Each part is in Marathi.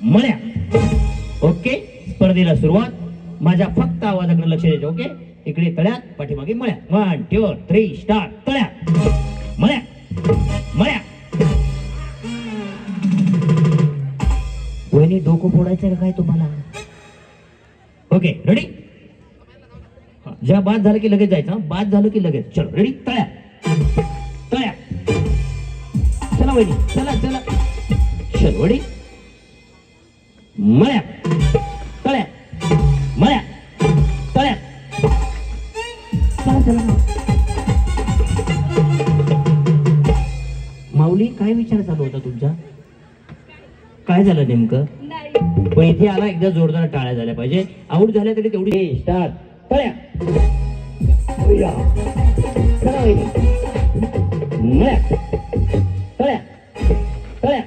मळ्या. ओके, स्पर्धेला सुरुवात. माझ्या फक्त आवाजाकडे लक्ष द्यायचं. ओके, इकडे तळ्यात, पाठीमागे मळ्या. 1 2 3 स्टार्ट. तळ्यात, मळ्या, मळ्या. वहिनी डोकं फोडायचं का काय तुम्हाला? Okay, ready. ज्या बाद झालं की लगेच जायचं. बाद झालं की लगेच. चलो रेडी. तळ्यात, तळ्यात. चला वहिनी, चला चला. चलो रेडी. मळ्या, तळ्यात, मळ्या, तळ्यात. चला चला. माऊली, काय विचार चालू होता तुमचा? काय झालं नेमकं? पण इथे आला एकदा जोरदार टाळ्या झाल्या पाहिजे. आऊट झाल्या तरी तेवढी. स्टार्ट. तळ्या, चला वहिनी. मळ्या, तळ्या, तळ्या.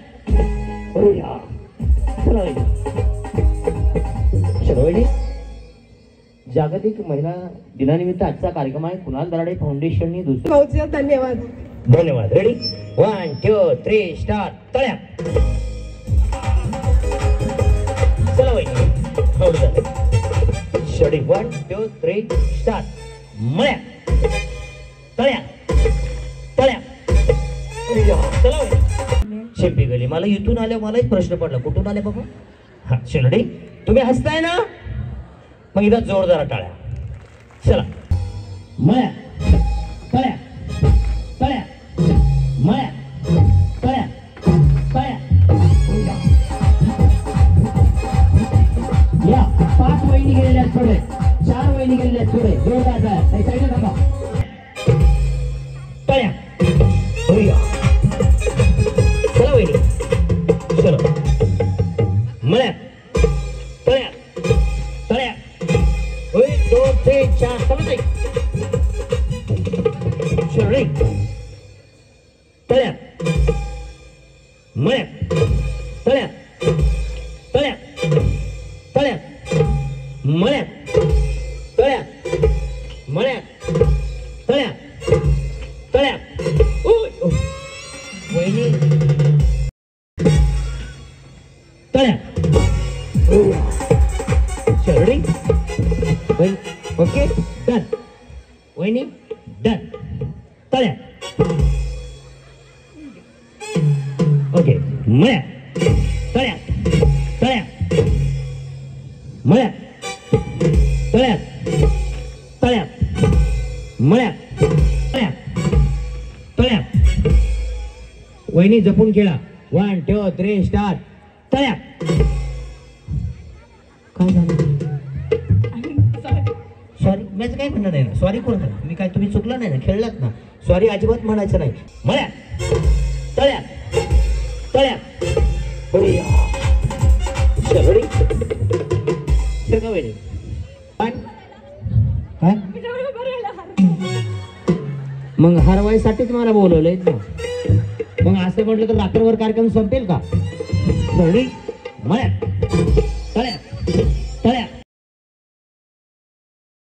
चला वहिनी. चलो वहिनी. जागतिक महिला दिनानिमित्त आजचा कार्यक्रम आहे. कुणाल दराडे फाउंडेशननी दुसरा. धन्यवाद. धन्यवाद. रेडी. 1 2 3 स्टार्ट. तळ्या. चला वहिनी. आऊट झाले. शेडी. 1 2 3 स्टार्ट. मळ्या, तळ्या, तळ्या. चला वहिनी. शेपी गेली. मला इथून आल्या मलाही प्रश्न पडला, कुठून आले बाबा? हा शेडी. तुम्ही हसताय ना, मग इथं जोरदार टाळ्या. चला. मळ्या, तळ्या, तळ्या, मळ्या, तळ्या, तळ्या. या 5 वहिनी गेलेल्या थोडे, 4 वहिनी गेलेल्या थोडे. जोरदार टाळ्या. साईडला थांबा. तळ्या. चला वहिनी. चलो. मळ्या, तळ्या, तळ्या. 1 2 3 4. समजते. चलो. तळ्या, मळ्या, तळ्या, तळ्या, तळ्या, मळ्या, तळ्या, मळ्या, तळ्या, तळ्या. वहिनी. तळ्या. चलो. Okay, done. वहिनी डन. तळ्या. ओके. मळ्या, तळ्या, तळ्या, मळ्या, तळ्या, तळ्या, मळ्या, तळ्या, तळ्या. वहिनी जपून खेळा. 1 2 3 स्टार्ट. तळ्या. काय झालं? सॉरी. माझं काय म्हणणं नाही ना. सॉरी कोण करा. मी काय, तुम्ही चुकला नाही ना, खेळलात ना. सॉरी अजिबात म्हणायचं नाही. मळ्या, तळ्या, तळ्या. चलो. का वहिनी? काय मग हरवायसाठीच मला बोलवलंय ना. मग असं म्हटलं तर रात्रभर कार्यक्रम संपेल का? मळ्या, तळ्या,